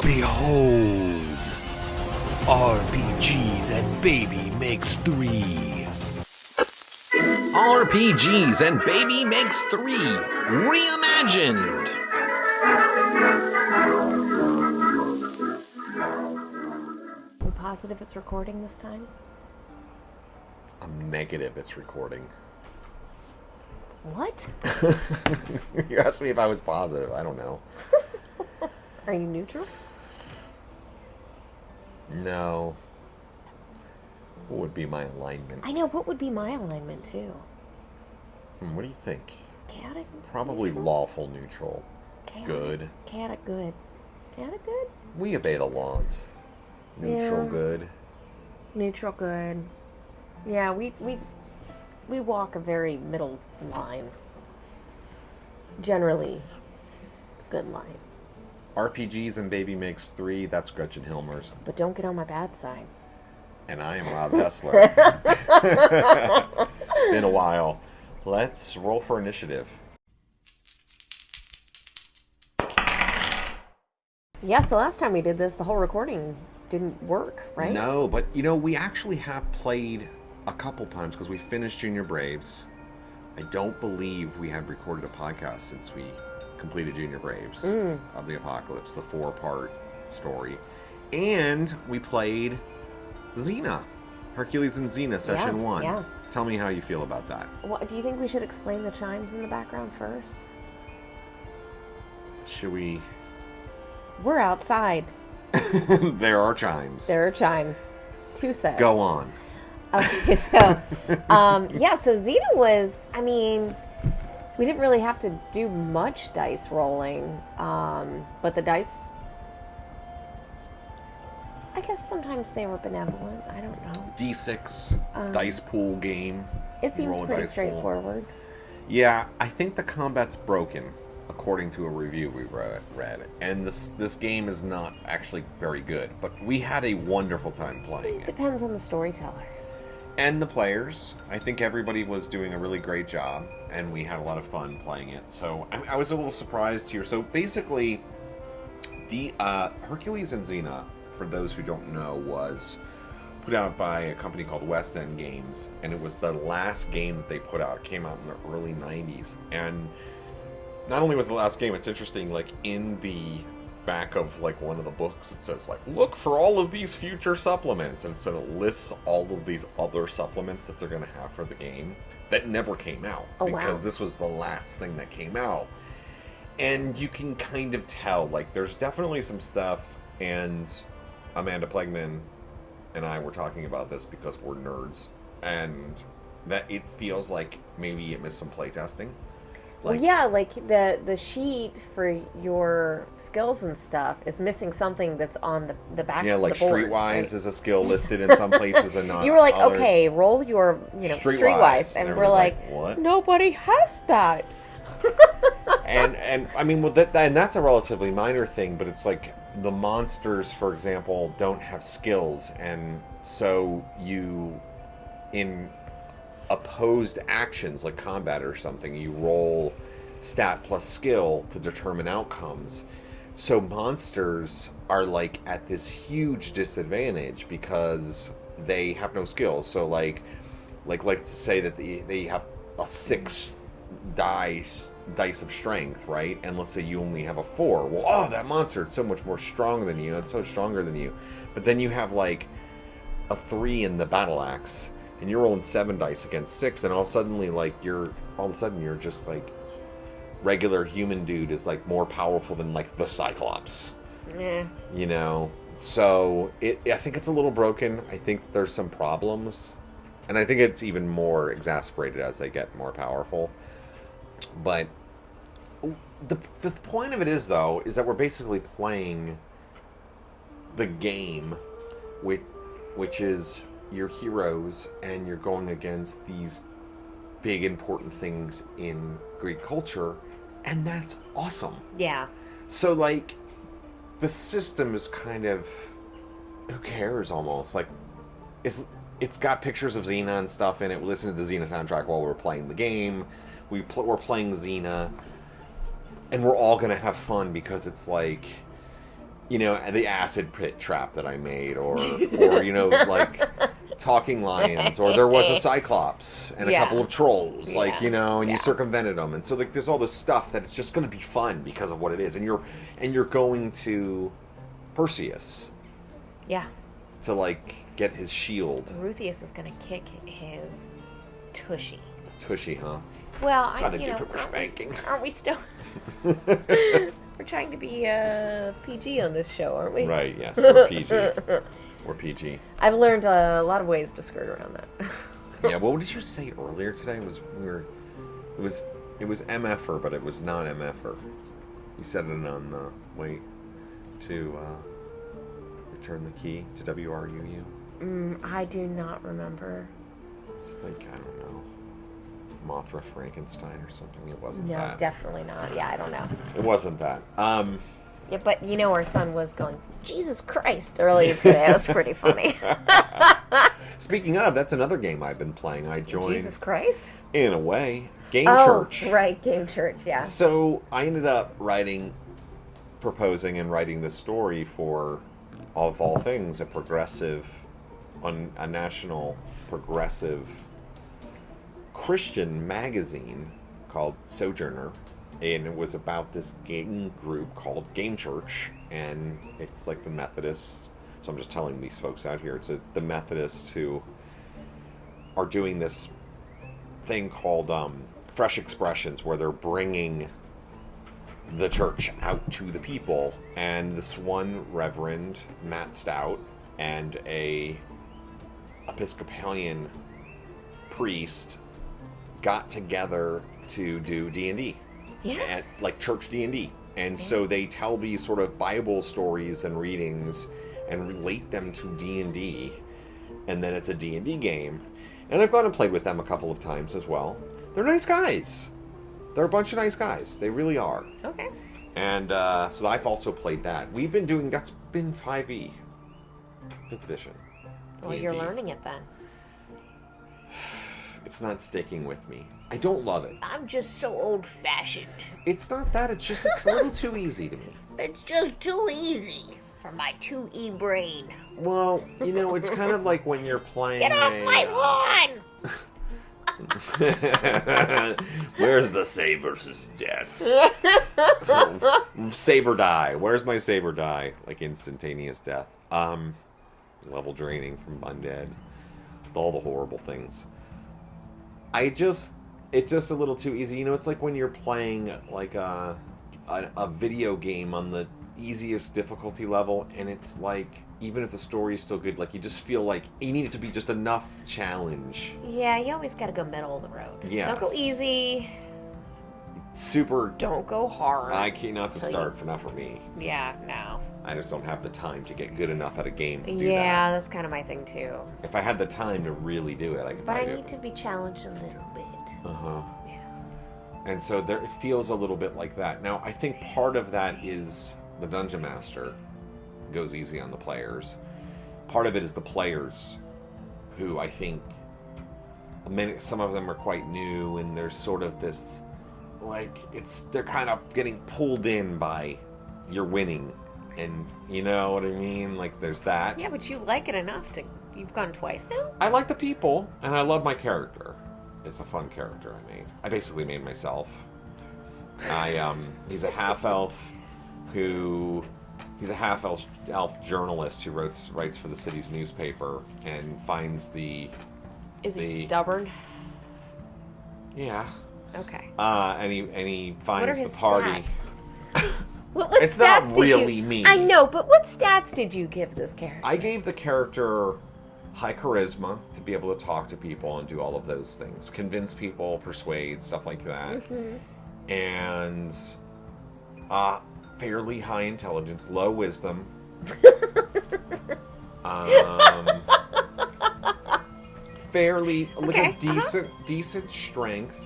Behold, RPGs and Baby Makes 3. RPGs and Baby Makes 3 Reimagined. Are you positive it's recording this time? I'm negative it's recording. What? You asked me if I was positive. I don't know. Are you neutral? No. What would be my alignment? I know. What would be my alignment, too? What do you think? Chaotic? Probably neutral? lawful neutral. Chaotic. Good. Chaotic good. Chaotic good? We obey the laws. Neutral Yeah. good. Neutral good. Yeah, we walk a very middle line. Generally, good line. RPGs and Baby Makes 3, that's Gretchen Hilmers. But don't get on my bad side. And I am Rob Hessler. Been a while. Let's roll for initiative. Yeah, so last time we did this, the whole recording didn't work, right? No, but you know, we actually have played a couple times because we finished Junior Braves. I don't believe we had recorded a podcast since we completed Junior Braves of the Apocalypse, the 4-part story. And we played Xena, Hercules and Xena, Session 1. Yeah. Tell me how you feel about that. What, do you think we should explain the chimes in the background first? Should we? We're outside. There are chimes. There are chimes. 2 sets. Go on. Okay, so, so Xena was, I mean, we didn't really have to do much dice rolling, but the dice, I guess sometimes they were benevolent. I don't know. D6 dice pool game. It You seems roll a pretty dice pool. straightforward. Yeah, I think the combat's broken, according to a review we read. And this game is not actually very good, but we had a wonderful time playing It it. depends on the storyteller. And the players. I think everybody was doing a really great job, and we had a lot of fun playing it. So I was a little surprised here. So basically, Hercules and Xena, for those who don't know, was put out by a company called West End Games, and it was the last game that they put out. It came out in the early 90s. And not only was the last game, it's interesting, like, in the back of, like, one of the books, it says, like, look for all of these future supplements, and so it lists all of these other supplements that they're going to have for the game that never came out. Oh, wow. Because this was the last thing that came out. And you can kind of tell, like, there's definitely some stuff, and Amanda Plegman and I were talking about this because we're nerds, and that it feels like maybe it missed some playtesting. Well, yeah, like the sheet for your skills and stuff is missing something that's on the back Yeah, of like the board. Streetwise Right? is a skill listed in some places and not You were like, others. okay, roll your, Streetwise. And we're everyone's like, what? nobody has that. And I mean, well, and that's a relatively minor thing, but it's like the monsters, for example, don't have skills, and so you, in opposed actions like combat or something, you roll stat plus skill to determine outcomes. So monsters are like at this huge disadvantage because they have no skills. So like let's say that they have a 6 dice of strength, right? And let's say you only have a 4. Well, oh, that monster, it's so much more strong than you. It's so stronger than you. But then you have like a 3 in the battle axe, and you're rolling 7 dice against 6, and all of a sudden you're just like regular human dude is like more powerful than like the Cyclops. Yeah. You know? So I think it's a little broken. I think there's some problems. And I think it's even more exasperated as they get more powerful. But the point of it is, though, is that we're basically playing the game, which is your heroes, and you're going against these big important things in Greek culture, and that's awesome. Yeah. So, like, the system is kind of, who cares almost? Like, it's got pictures of Xena and stuff in it. We listened to the Xena soundtrack while we were playing the game. We're playing Xena, and we're all going to have fun because it's like, you know, the acid pit trap that I made, or you know, like talking lions, or there was a Cyclops and a couple of trolls, like, you know, and you circumvented them, and so like there's all this stuff that it's just going to be fun because of what it is, and you're going to Perseus, to like get his shield. Ruthius is going to kick his tushy. Tushy, huh? Well, Gotta give him a spanking. Aren't we still? We're trying to be PG on this show, aren't we? Right. Yes, we're PG. We're PG. I've learned a lot of ways to skirt around that. Yeah. What did you say earlier today? It was MFer, but it was not MFer. You said it on the way to return the key to WRUU. I do not remember. It's like, I don't know, Mothra Frankenstein or something. It wasn't that. No, definitely not. Yeah, I don't know. It wasn't that. Yeah, but you know, our son was going, Jesus Christ, earlier today. That was pretty funny. Speaking of, that's another game I've been playing. I joined. Jesus Christ? In a way. Game Church. Right, Game Church, yeah. So I ended up proposing and writing this story for, of all things, a national progressive Christian magazine called Sojourner, and it was about this game group called Game Church, and it's like the Methodist. So I'm just telling these folks out here, it's the Methodists who are doing this thing called Fresh Expressions, where they're bringing the church out to the people, and this one Reverend Matt Stout and a Episcopalian priest got together to do D&D. Yeah. At, like, church D&D. And so they tell these sort of Bible stories and readings and relate them to D&D. And then it's a D&D game. And I've gone and played with them a couple of times as well. They're nice guys. They're a bunch of nice guys. They really are. Okay. And so I've also played that. We've been doing, that's been 5e. 5th edition. Well, D&D. you're learning it then. It's not sticking with me. I don't love it. I'm just so old-fashioned. It's not that. It's just, it's a little too easy to me. It's just too easy for my 2E brain. Well, you know, it's kind of like when you're playing. Get off my lawn! Where's the save versus death? Save or die. Where's my save or die? Like instantaneous death. Level draining from undead. All the horrible things. It's just a little too easy. You know, it's like when you're playing like a video game on the easiest difficulty level, and it's like, even if the story is still good, like you just feel like you need it to be just enough challenge. Yeah, you always gotta go middle of the road. Yeah. Don't go easy. Super. Don't go hard. I can't, not to start, not for me. Yeah, no. I just don't have the time to get good enough at a game to do that. Yeah, that's kind of my thing too. If I had the time to really do it, I could But probably I do need it. to be challenged a little bit. Uh-huh. Yeah. And so there, it feels a little bit like that. Now, I think part of that is the Dungeon Master goes easy on the players. Part of it is the players, who I think some of them are quite new, and there's sort of this, like, they're kind of getting pulled in by you're winning, and you know what I mean? Like, there's that. Yeah, but you like it enough to... You've gone twice now? I like the people, and I love my character. It's a fun character I made. I basically made myself. He's a half-elf he's a half-elf journalist who writes for the city's newspaper and finds the... Is he stubborn? Yeah. Okay. And he finds what are his the party. Stats? What It's stats not did really you... me. I know, but what stats did you give this character? I gave the character high charisma to be able to talk to people and do all of those things. Convince people, persuade, stuff like that. Mm-hmm. And fairly high intelligence, low wisdom. Fairly, like a decent strength,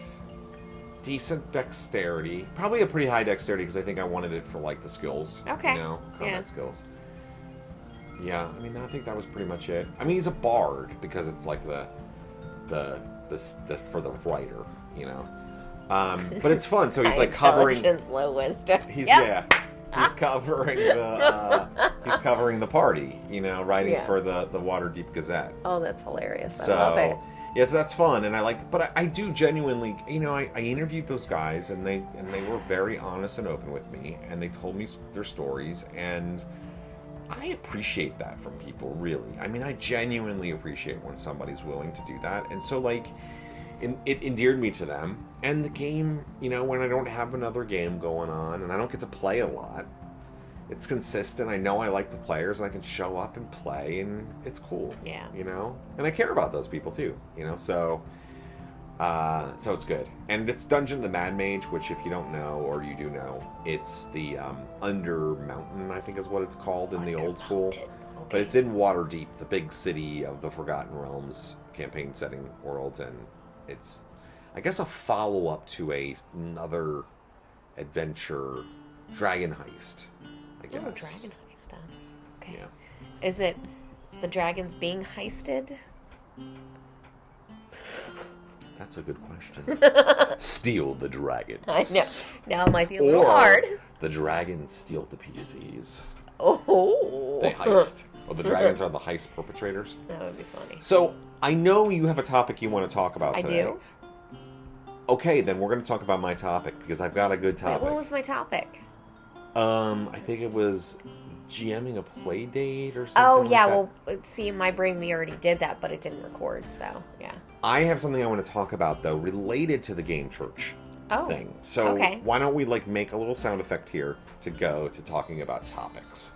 decent dexterity. Probably a pretty high dexterity because I think I wanted it for like the skills. Okay. You know, combat skills. Yeah, I mean, I think that was pretty much it. I mean, he's a bard because it's like the for the writer, you know. But it's fun. So he's like covering. Intelligence, low wisdom. He's yep. he's covering the party, writing for the Waterdeep Gazette. Oh, that's hilarious. So, I love it. Yes, that's fun, and I do genuinely, I interviewed those guys, and they were very honest and open with me, and they told me their stories, and I appreciate that from people, really. I mean, I genuinely appreciate when somebody's willing to do that, and so, it endeared me to them, and the game, when I don't have another game going on, and I don't get to play a lot, it's consistent. I know I like the players, and I can show up and play, and it's cool. Yeah. And I care about those people too. So it's good. And it's Dungeon of the Mad Mage, which if you don't know, or you do know, it's the Undermountain, I think is what it's called in the old school. Okay. But it's in Waterdeep, the big city of the Forgotten Realms campaign setting world, and it's, I guess, a follow-up to another adventure, Dragon Heist. I guess. Oh, dragon heist. Okay. Yeah. Is it the dragons being heisted? That's a good question. Steal the dragons. I know. Now it might be a little hard. The dragons steal the PCs. Oh. They heist. Well, the dragons are the heist perpetrators. That would be funny. So, I know you have a topic you want to talk about today. I do? Okay, then we're going to talk about my topic, because I've got a good topic. Wait, what was my topic? I think it was GMing a play date or something. Oh, yeah. Like Well, see, in my brain, we already did that, but it didn't record, so, yeah. I have something I want to talk about, though, related to the Game Church thing. So, okay. Why don't we, make a little sound effect here to go to talking about topics.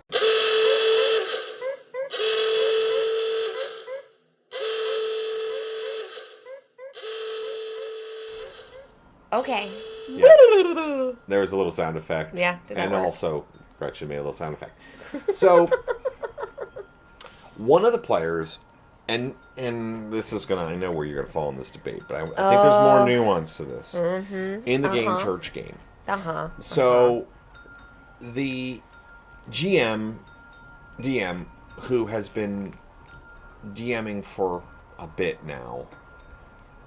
Okay. Yeah. There's a little sound effect. Yeah, did that and work? Also, Gretchen made a little sound effect. So, one of the players, and this is I know where you're gonna fall in this debate, but I think there's more nuance to this in the Game Church game. So, the DM, who has been DMing for a bit now,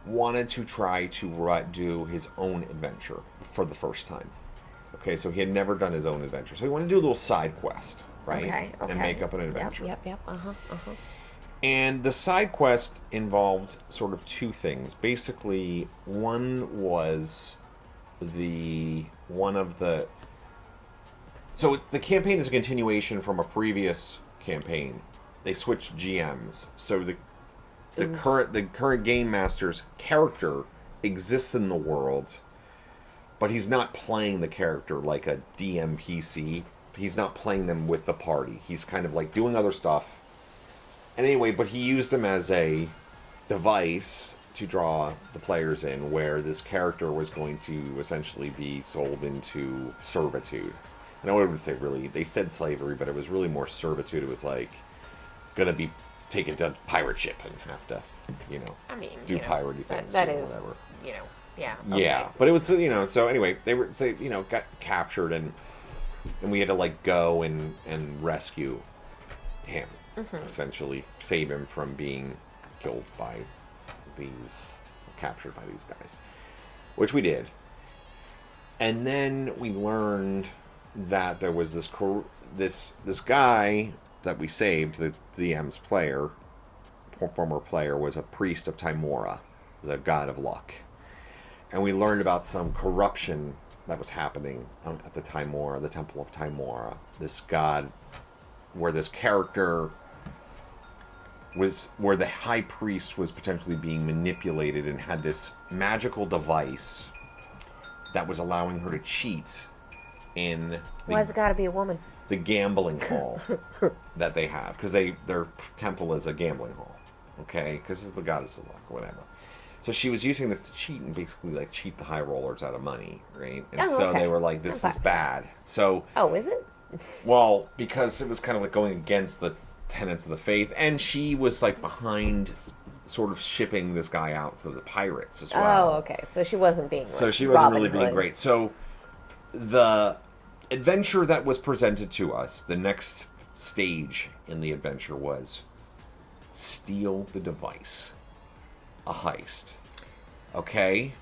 wanted to try to do his own adventure for the first time. Okay, so he had never done his own adventure. So he wanted to do a little side quest, right? Okay. And make up an adventure. Yep. And the side quest involved sort of two things. Basically, one was so the campaign is a continuation from a previous campaign. They switched GMs. So the current game master's character exists in the world, but he's not playing the character like a DMPC. He's not playing them with the party. He's kind of doing other stuff. And anyway, but he used them as a device to draw the players in, where this character was going to essentially be sold into servitude. And I wouldn't say really, they said slavery, but it was really more servitude. It was going to be taken to a pirate ship and have to, do piratey things. That is, whatever. Yeah. Okay. Yeah, but it was, so anyway, they were, got captured, and we had to, go and rescue him, essentially save him from being killed by captured by these guys, which we did. And then we learned that there was this guy that we saved, the DM's former player, was a priest of Tymora, the god of luck. And we learned about some corruption that was happening at the Temple of Tymora. This god, where this character where the high priest was potentially being manipulated and had this magical device that was allowing her to cheat in Why's it got to be a woman? the gambling hall that they have, because their temple is a gambling hall, okay, because it's the goddess of luck or whatever. So she was using this to cheat and basically cheat the high rollers out of money, right? And so they were like, this is bad. So is it? Well, because it was kind of going against the tenets of the faith, and she was behind sort of shipping this guy out to the pirates as well. Oh, okay. So she wasn't being So she wasn't really being great. So the adventure that was presented to us, the next stage in the adventure was steal the device. A heist. Okay?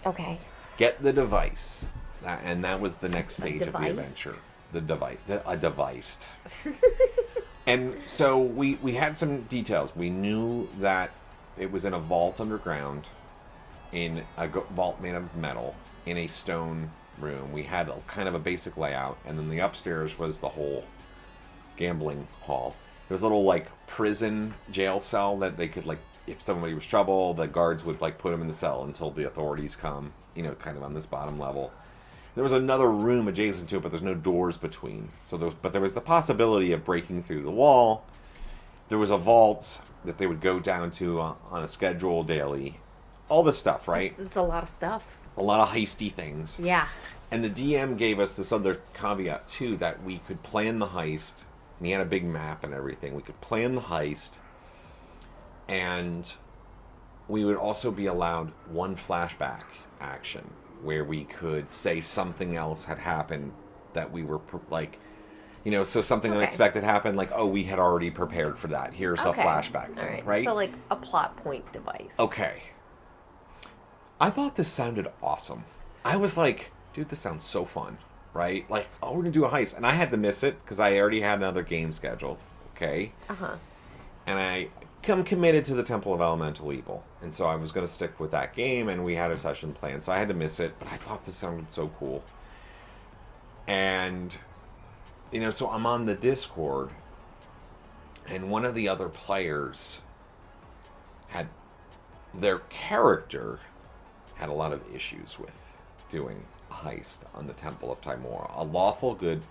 Okay. Get the device. And that was the next stage of the adventure. devised. And so we had some details. We knew that it was in a vault underground, in a vault made of metal, in a stone room. We had kind of a basic layout, and then the upstairs was the whole gambling hall. There was a little like prison jail cell that they could, like, if somebody was trouble, the guards would like put them in the cell until the authorities come, you know, kind of on this bottom level. There was another room adjacent to it, but there's no doors between. But there was the possibility of breaking through the wall. There was a vault that they would go down to on a schedule daily. All this stuff, right? It's a lot of stuff. A lot of heisty things. Yeah. And the DM gave us this other caveat, too, that we could plan the heist. And he had a big map and everything. We could plan the heist. And we would also be allowed one flashback action where we could say something else had happened that we were, like, you know, so something unexpected happened, like, oh, we had already prepared for that. Here's a flashback thing, right? So, like, a plot point device. Okay. I thought this sounded awesome. I was like, dude, this sounds so fun, right? Like, oh, we're going to do a heist. And I had to miss it because I already had another game scheduled, okay? Uh-huh. And I come committed to the Temple of Elemental Evil. And so I was going to stick with that game, and we had a session planned. So I had to miss it, but I thought this sounded so cool. And, you know, so I'm on the Discord, and one of the other players had, their character had a lot of issues with doing a heist on the Temple of Tymora. A lawful good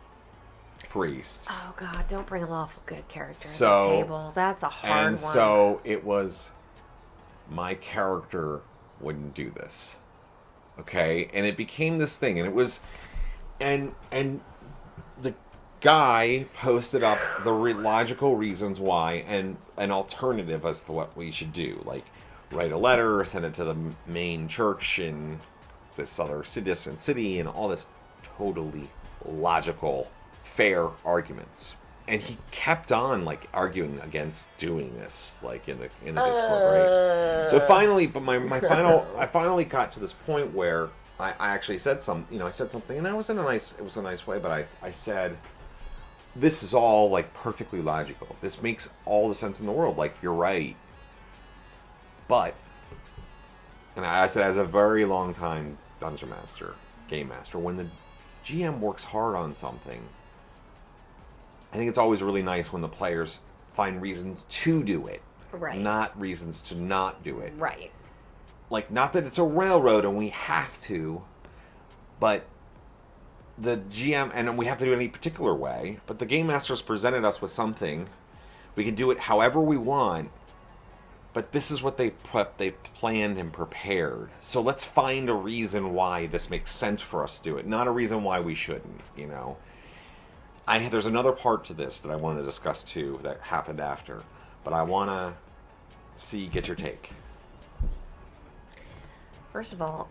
priest. Oh God! Don't bring a lawful good character to So- the table. That's a hard one. And so it was, my character wouldn't do this. Okay? And it became this thing. And it was, and the guy posted up the logical reasons why, and an alternative as to what we should do. Like, write a letter, send it to the main church in this other distant city, and all this totally logical, fair arguments. And he kept on, like, arguing against doing this, like, in the Discord, right? So finally, but I finally got to this point where I actually said I said something, and it was a nice way, but I said, this is all, like, perfectly logical. This makes all the sense in the world. Like, you're right. But, and I said, as a very long time dungeon master, game master, when the GM works hard on something, I think it's always really nice when the players find reasons to do it. Right. Not reasons to not do it. Right. Like, not that it's a railroad and we have to, but the GM, and we have to do it in any particular way, but the game masters presented us with something. We can do it however we want, but this is what they've planned and prepared. So let's find a reason why this makes sense for us to do it, not a reason why we shouldn't, you know. There's another part to this that I want to discuss too that happened after, but I want to get your take. First of all,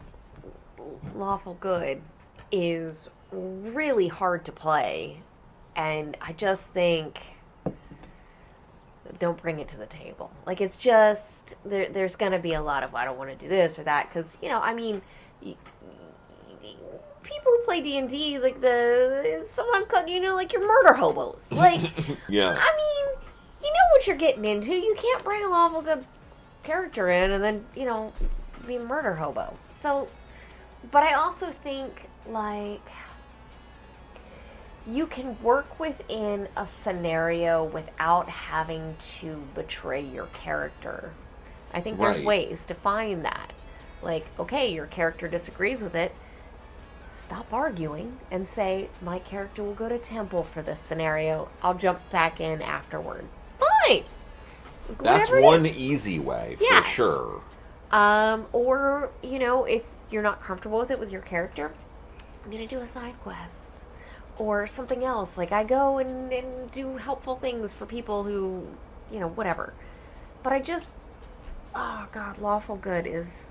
lawful good is really hard to play, and I just think don't bring it to the table. Like, it's just there's going to be a lot of, I don't want to do this or that, because, you know, I mean, people who play D&D, like, sometimes, you know, like, you're murder hobos. Like, Yeah. I mean, you know what you're getting into. You can't bring a lawful good character in and then, you know, be a murder hobo. So, but I also think, like, you can work within a scenario without having to betray your character. I think there's Right. ways to find that. Like, okay, your character disagrees with it. Stop arguing and say, my character will go to temple for this scenario. I'll jump back in afterward. Fine. That's Whatever it one is. easy way, Yes. for sure. Or, you know, if you're not comfortable with it with your character, I'm going to do a side quest. Or something else. Like, I go and do helpful things for people who, you know, whatever. But I just, oh God, lawful good is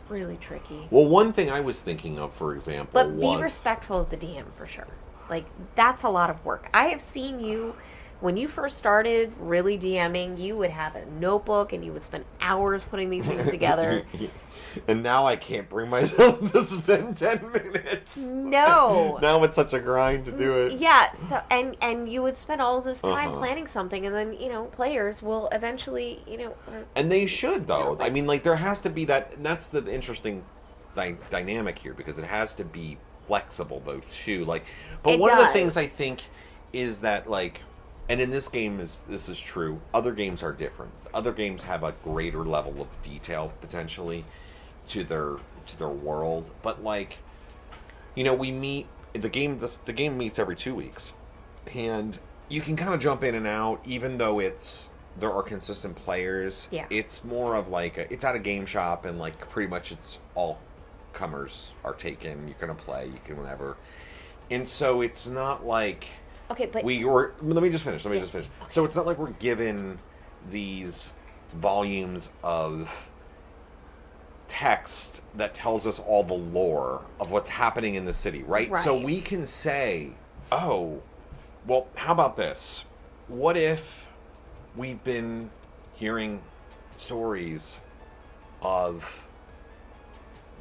really tricky. Well, one thing I was thinking of, for example, But be respectful of the DM, for sure. Like, that's a lot of work. I have seen you when you first started really DMing, you would have a notebook and you would spend hours putting these things together. And now I can't bring myself to spend 10 minutes. No. Now it's such a grind to do it. Yeah, so and you would spend all of this time planning something, and then, players will eventually, And they should, though. I mean, like, there has to be that, and that's the interesting dynamic here, because it has to be flexible, though, too. Like, but one of the things I think is that, like, and in this game, this is true, other games are different. Other games have a greater level of detail, potentially, to their world. But, like, we meet, the game meets every 2 weeks. And you can kind of jump in and out, even though there are consistent players. Yeah. It's more of like, it's at a game shop, and, like, pretty much it's all comers are taken. You're going to play, you can whatever. And so it's not like... Okay, but... Let me just finish. So it's not like we're given these volumes of text that tells us all the lore of what's happening in the city, right? So we can say, oh, well, how about this? What if we've been hearing stories of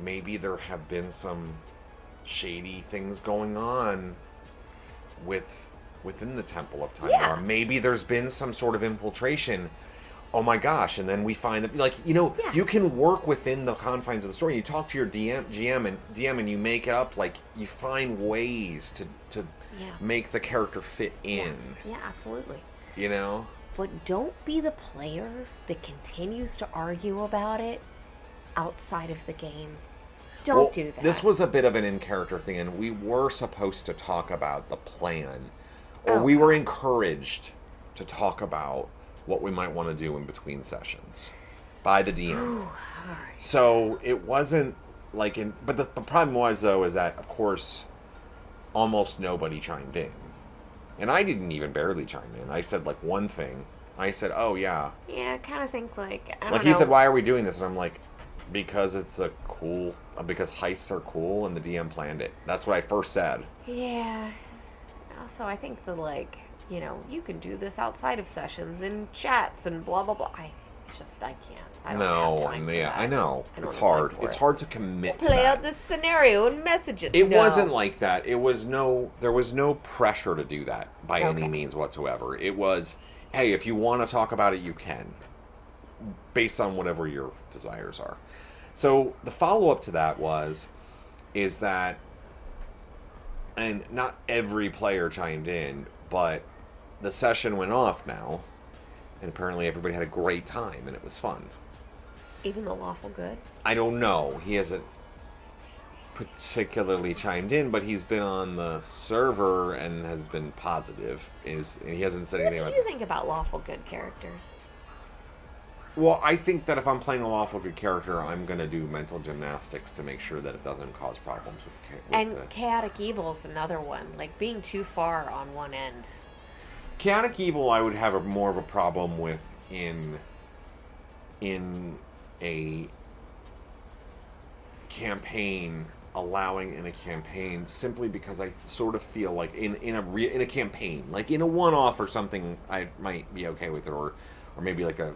maybe there have been some shady things going on within the Temple of Tymora. Yeah. Maybe there's been some sort of infiltration. Oh my gosh. And then we find that, like, you can work within the confines of the story. You talk to your GM and you make it up, like, you find ways to make the character fit in. Yeah, absolutely. But don't be the player that continues to argue about it outside of the game. Don't do that. This was a bit of an in-character thing, and we were supposed to talk about the plan. Or we were encouraged to talk about what we might want to do in between sessions by the DM. So it wasn't like but the problem was, though, is that, of course, almost nobody chimed in. And I didn't even barely chime in. I said, like, one thing. I said, oh, yeah. Yeah, I kind of think, like, I don't Like, know. he said, why are we doing this? And I'm like, because because heists are cool and the DM planned it. That's what I first said. Yeah. Also, I think that, like, you can do this outside of sessions in chats and blah, blah, blah. I can't. I don't have time for that. I know. I don't It's have hard. time for It's it. hard to commit to Play that. out this scenario and message it. It No. wasn't like that. There was no pressure to do that by any means whatsoever. It was, hey, if you want to talk about it, you can, based on whatever your desires are. So the follow-up to that is that, and not every player chimed in, but the session went off now, and apparently everybody had a great time, and it was fun. Even the Lawful Good? I don't know. He hasn't particularly chimed in, but he's been on the server and has been positive. And he hasn't said anything about What do you think about Lawful Good characters? Well, I think that if I'm playing a Lawful Good character, I'm going to do mental gymnastics to make sure that it doesn't cause problems with And Chaotic Evil's another one. Like, being too far on one end. Chaotic Evil, I would have more of a problem with in a campaign, allowing in a campaign, simply because I sort of feel like in a campaign, like in a one-off or something, I might be okay with it, or maybe like a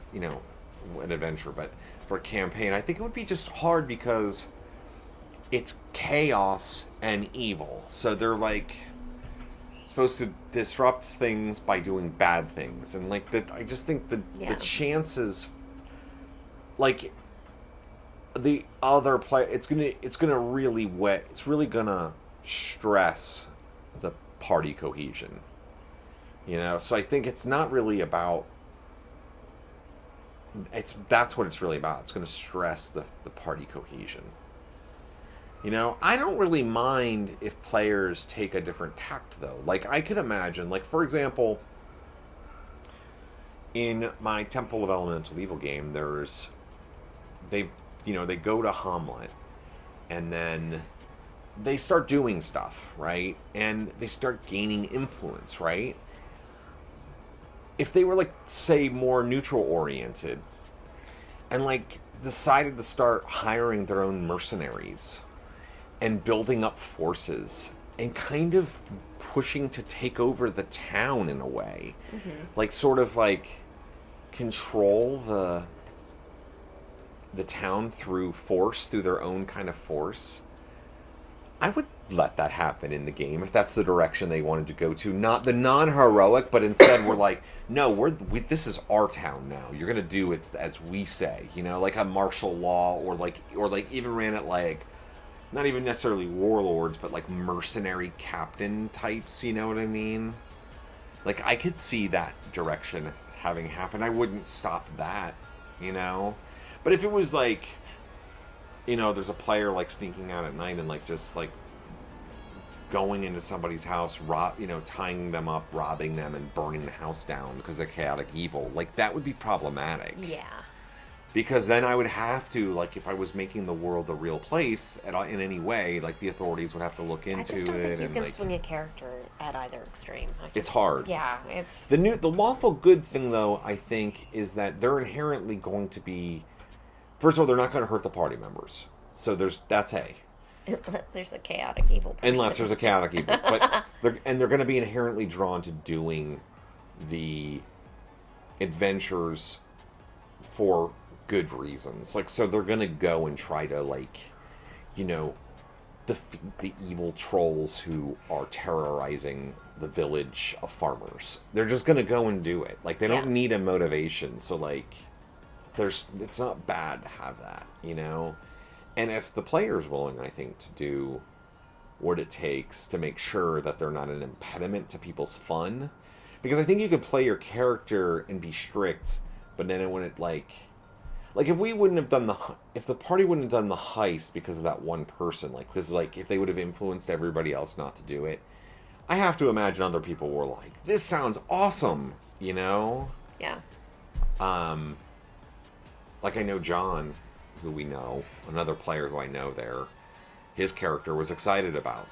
an adventure. But for a campaign, I think it would be just hard because it's chaos and evil, so they're like supposed to disrupt things by doing bad things, and like that, I just think the chances, like the other player, it's gonna really gonna stress the party cohesion, so I think it's not really about, that's what it's really about. It's gonna stress the party cohesion. I don't really mind if players take a different tact, though. Like, I could imagine, like, for example, in my Temple of Elemental Evil game, they go to Hommlet, and then they start doing stuff, right? And they start gaining influence, right? If they were, like, say, more neutral-oriented, and, like, decided to start hiring their own mercenaries and building up forces and kind of pushing to take over the town in a way. Mm-hmm. Like, sort of like control the town through force, through their own kind of force. I would let that happen in the game if that's the direction they wanted to go to. Not the non-heroic, but instead we're like, no, this is our town now. You're gonna do it as we say, you know, like a martial law, or like even ran it like, not even necessarily warlords, but like mercenary captain types. You know what I mean? Like, I could see that direction having happened. I wouldn't stop that, you know. But if it was like, you know, there's a player like sneaking out at night and like just like going into somebody's house, tying them up, robbing them, and burning the house down because they're chaotic evil, like, that would be problematic. Yeah. Because then I would have to, like, if I was making the world a real place in any way, like, the authorities would have to look into it. I just don't think you can like, swing a character at either extreme. It's hard. Yeah, it's... The lawful good thing, though, I think, is that they're inherently going to be... First of all, they're not going to hurt the party members. So that's A. Unless there's a chaotic evil person. Unless there's a chaotic evil. But they're going to be inherently drawn to doing the adventures for good reasons. Like, so they're going to go and try to, like, you know, defeat the evil trolls who are terrorizing the village of farmers. They're just going to go and do it. Like, they don't need a motivation. So, like, it's not bad to have that, you know? And if the player's willing, I think, to do what it takes to make sure that they're not an impediment to people's fun. Because I think you can play your character and be strict, but then when it, like if we wouldn't have done if the party wouldn't have done the heist because of that one person, like, because, like, if they would have influenced everybody else not to do it, I have to imagine other people were like, this sounds awesome, you know? Yeah. Like, I know John, who we know, another player who I know there, his character was excited about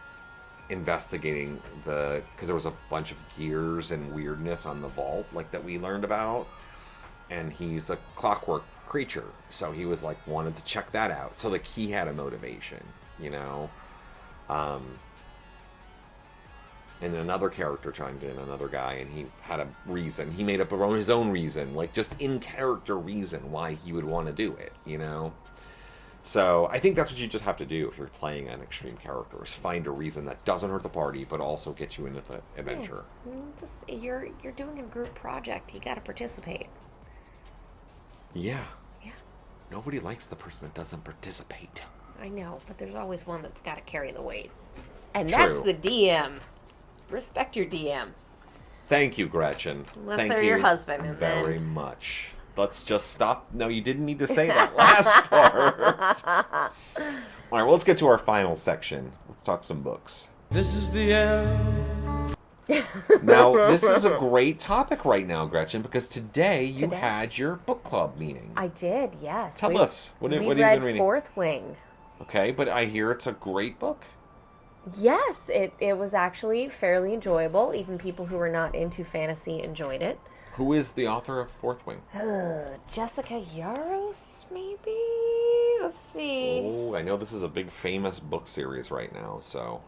investigating because there was a bunch of gears and weirdness on the vault, like, that we learned about, and he's a clockwork creature, so he was like, wanted to check that out, so, like, he had a motivation, you know. And another character chimed in, another guy, and he had a reason. He made up his own reason, like, just in-character reason why he would want to do it, you know? So, I think that's what you just have to do if you're playing an extreme character, is find a reason that doesn't hurt the party, but also gets you into the adventure. Yeah. You're doing a group project. You gotta participate. Yeah. Yeah. Nobody likes the person that doesn't participate. I know, but there's always one that's gotta carry the weight. And True. that's the DM. Respect your DM. Thank you, Gretchen. Unless Thank they're you your husband. And very then... much. Let's just stop. No, you didn't need to say that last part. All right, well, let's get to our final section. Let's talk some books. This is the end. Now, this is a great topic right now, Gretchen, because today you had your book club meeting. I did, yes. Tell us. What have you been reading? Fourth Wing. Okay, but I hear it's a great book. Yes, it was actually fairly enjoyable. Even people who were not into fantasy enjoyed it. Who is the author of Fourth Wing? Jessica Yaros, maybe? Let's see. Oh, I know this is a big famous book series right now, so...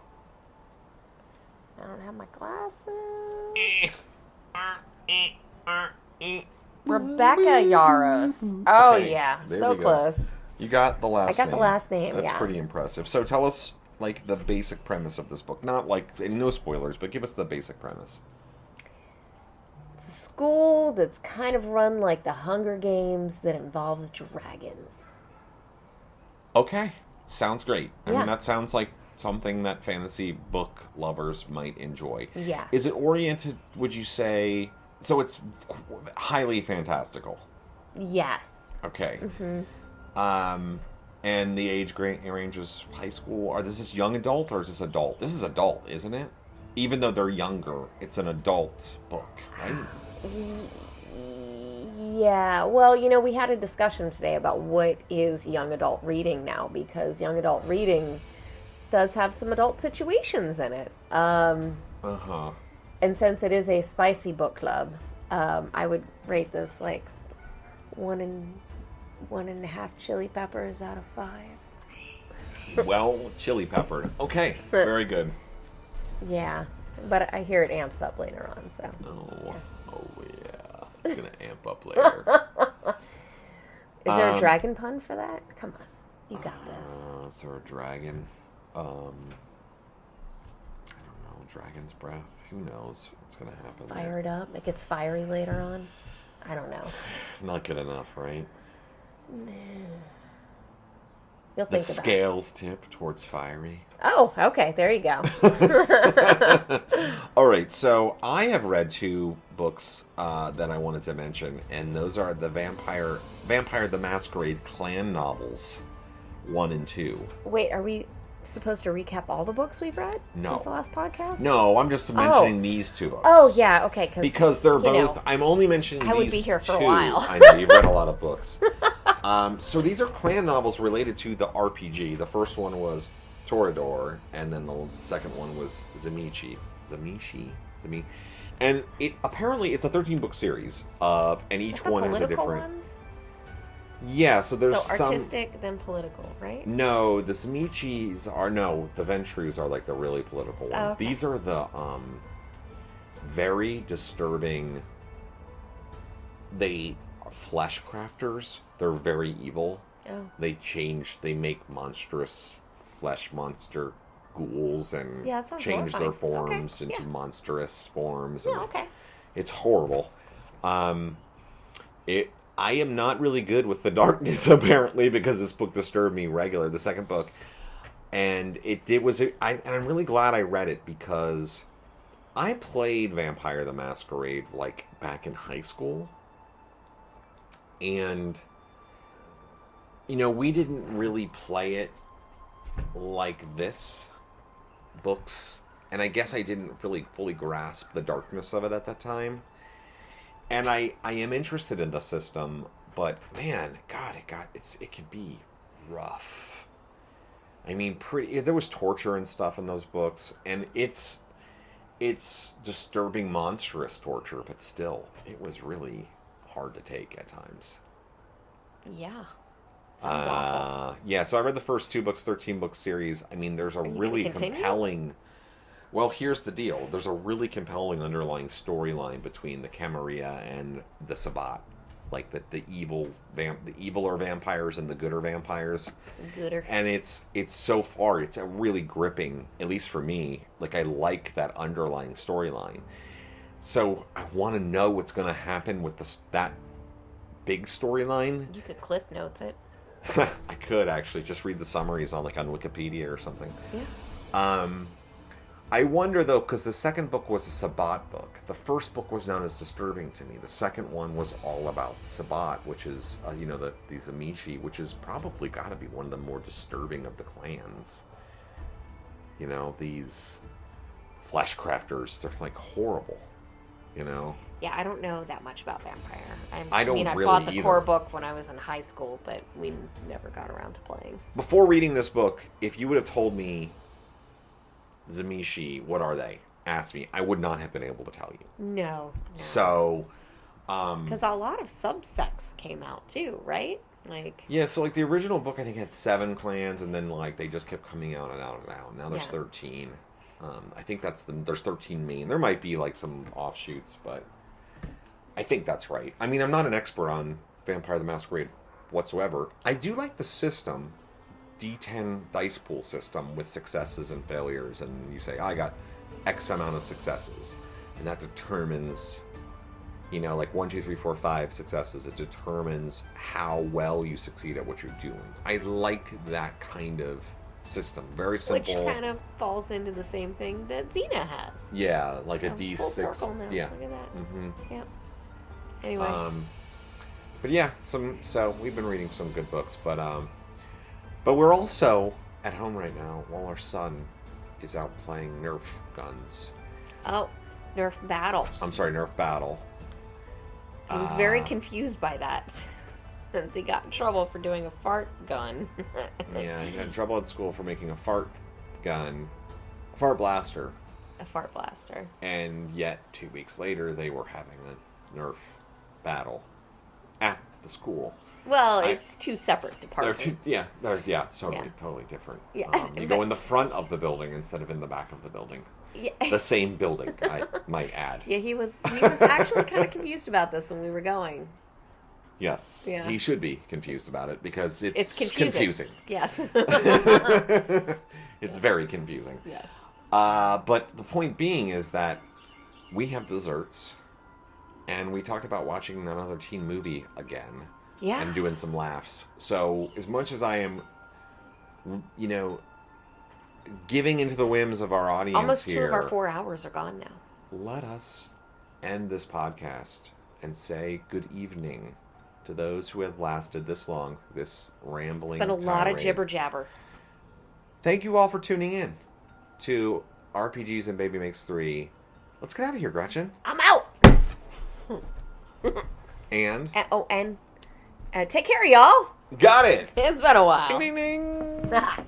I don't have my glasses. Rebecca Yaros. Oh, okay, yeah. there So we go. close. You got the last name. I got the last name, That's yeah. pretty impressive. So tell us, like, the basic premise of this book. Not, like, no spoilers, but give us the basic premise. It's a school that's kind of run like the Hunger Games that involves dragons. Okay. Sounds great. I Yeah. mean, that sounds like something that fantasy book lovers might enjoy. Yes. Is it oriented, would you say... So it's highly fantastical. Yes. Okay. Mm-hmm. And the age range is high school. Or is this young adult or is this adult? This is adult, isn't it? Even though they're younger, it's an adult book, right? Yeah. Well, you know, we had a discussion today about what is young adult reading now, because young adult reading does have some adult situations in it. Uh-huh. And since it is a spicy book club, I would rate this like 1.5 chili peppers out of 5. Well, chili peppered. Okay, very good. Yeah, but I hear it amps up later on, so. Oh yeah. It's going to amp up later. Is there a dragon pun for that? Come on. You got this. Is there a dragon? I don't know. Dragon's breath. Who knows what's going to happen Fire there. it up. It gets fiery later on. I don't know. Not good enough, right? No. You'll The think about it. scales tip towards fiery. Oh, okay. There you go. All right, so I have read 2 books that I wanted to mention, and those are the Vampire the Masquerade clan novels, 1 and 2. Wait, are we supposed to recap all the books we've read No. since the last podcast? No, I'm just mentioning these 2 books. Oh, yeah. Okay. Because they're both... know, I'm only mentioning these 2. I would be here for a while. I know, you've read a lot of books. So these are clan novels related to the RPG. The first one was Toreador, and then the second one was Tzimisce. And apparently it's a 13-book series and each Like one the has a political different. ones? Yeah, so there's So some. artistic, then political, right? No, the Tzimisces are the Ventrus are like the really political ones. Oh, okay. These are the very disturbing. They are flesh crafters. They're very evil. Oh. They make monstrous flesh monster ghouls and Yeah, that sounds change their horrifying. forms Okay, into yeah. monstrous forms. Yeah, and okay. It's horrible. I am not really good with the darkness apparently because this book disturbed me regular. The second book, and I'm really glad I read it because I played Vampire the Masquerade like back in high school, and we didn't really play it like this books, and I guess I didn't really fully grasp the darkness of it at that time. And I am interested in the system, but man, God, it can be rough. I mean, there was torture and stuff in those books, and it's disturbing, monstrous torture, but still, it was really hard to take at times. Yeah. Sounds awful. Yeah, so I read the first 2 books, 13-book series. I mean, there's a really compelling... Well, here's the deal. There's a really compelling underlying storyline between the Camarilla and the Sabbat. Like the evil are vampires and the good are vampires. Gooder. And it's so far, it's a really gripping, at least for me. Like, I like that underlying storyline. So I want to know what's going to happen with that big storyline. You could Cliff Notes it. I could actually just read the summaries on Wikipedia or something. Yeah. I wonder though, because the second book was a Sabbat book. The first book was not as disturbing to me. The second one was all about Sabbat, which is the Tzimisce, which is probably got to be one of the more disturbing of the clans. These flesh crafters, they're like horrible. Yeah, I don't know that much about Vampire. I don't I really bought the either. core book when I was in high school, but we never got around to playing. Before reading this book, if you would have told me Tzimisce, what are they? Ask me. I would not have been able to tell you. No. So, because a lot of subsects came out too, right? Yeah, so the original book I think had 7 clans, and then they just kept coming out and out and out. Now there's 13. I think there's 13 main. There might be some offshoots, but I think that's right. I mean, I'm not an expert on Vampire the Masquerade whatsoever. I do like the system. D10 dice pool system with successes and failures, and you say, I got X amount of successes, and that determines, 1, 2, 3, 4, 5 successes. It determines how well you succeed at what you're doing. I like that kind of system. Very simple. Which kind of falls into the same thing that Xena has. Yeah, like so a D6. Full circle now. Yeah. Look at that. Mm-hmm. Yeah. Anyway. But yeah, so we've been reading some good books, but we're also at home right now while our son is out playing Nerf guns. Oh, Nerf Battle. I'm sorry, Nerf Battle. He was very confused by that. Since he got in trouble for doing a fart gun. Yeah, he got in trouble at school for making a fart gun. A fart blaster. A fart blaster. And yet, 2 weeks later, they were having a Nerf battle at the school. Well, it's 2 separate departments. They're totally different. Yeah. You go in the front of the building instead of in the back of the building. Yeah. The same building, I might add. Yeah, he was actually kind of confused about this when we were going. Yes. Yeah. He should be confused about it because it's confusing. Yes. It's very confusing. Yes. But the point being is that we have desserts, and we talked about watching another teen movie again. Yeah. And doing some laughs. So as much as I am, giving into the whims of our audience almost here, 2 of our 4 hours are gone now. let us end this podcast and say good evening to those who have lasted this long, this rambling It's been a lot of tirade. jibber jabber. Thank you all for tuning in to RPGs and Baby Makes 3. Let's get out of here, Gretchen. I'm out! And Take care, y'all. got it! It's been a while. Ding, ding, ding.